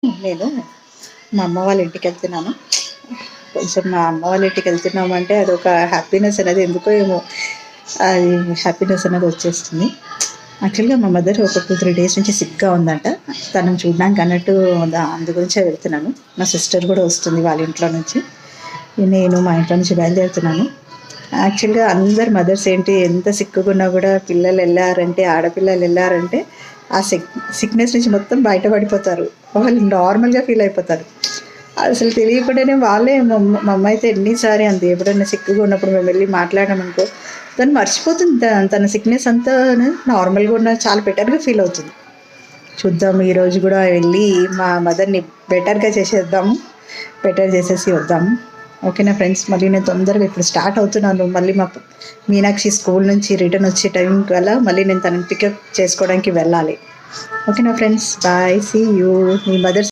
నేను మా అమ్మ వాళ్ళ ఇంటికి వెళ్తున్నాను. కొంచెం మా అమ్మ వాళ్ళ ఇంటికి వెళ్తున్నామంటే అదొక హ్యాపీనెస్ అనేది ఎందుకో ఏమో అది హ్యాపీనెస్ అనేది వచ్చేస్తుంది. యాక్చువల్గా మా మదర్ ఒక 2-3 డేస్ నుంచి సిక్గా ఉందంట. తనను చూడడానికి అన్నట్టు అందు గురించే వెళ్తున్నాను. మా సిస్టర్ కూడా వస్తుంది వాళ్ళ ఇంట్లో నుంచి. నేను మా ఇంట్లో నుంచి బయలుదేరుతున్నాను. యాక్చువల్గా అందరు మదర్స్ ఏంటి ఎంత సిక్కుగా ఉన్నా కూడా పిల్లలు వెళ్ళారంటే, ఆడపిల్లలు వెళ్ళారంటే ఆ సిక్నెస్ నుంచి మొత్తం బయటపడిపోతారు. వాళ్ళు నార్మల్గా ఫీల్ అయిపోతారు. అసలు తెలియకుండానే వాళ్ళే మా అమ్మ అయితే ఎన్నిసారి అంతే, ఎప్పుడైనా సిక్కుగా ఉన్నప్పుడు మేము వెళ్ళి మాట్లాడామనుకో తను మర్చిపోతుంది. తన సిక్నెస్ అంతా నార్మల్గా ఉన్న చాలా బెటర్గా ఫీల్ అవుతుంది. చూద్దాం ఈరోజు కూడా వెళ్ళి మా మదర్ని బెటర్గా చేసేద్దాము, బెటర్ చేసేసి వద్దాము. ఓకేనా ఫ్రెండ్స్, మళ్ళీ నేను తొందరగా ఇప్పుడు స్టార్ట్ అవుతున్నాను. మళ్ళీ మా మీనాక్షి స్కూల్ నుంచి రిటర్న్ వచ్చే టైం వల్ల మళ్ళీ నేను తనని పికప్ చేసుకోవడానికి వెళ్ళాలి. ఓకేనా ఫ్రెండ్స్, బాయ్, సీ యూ. మీ మదర్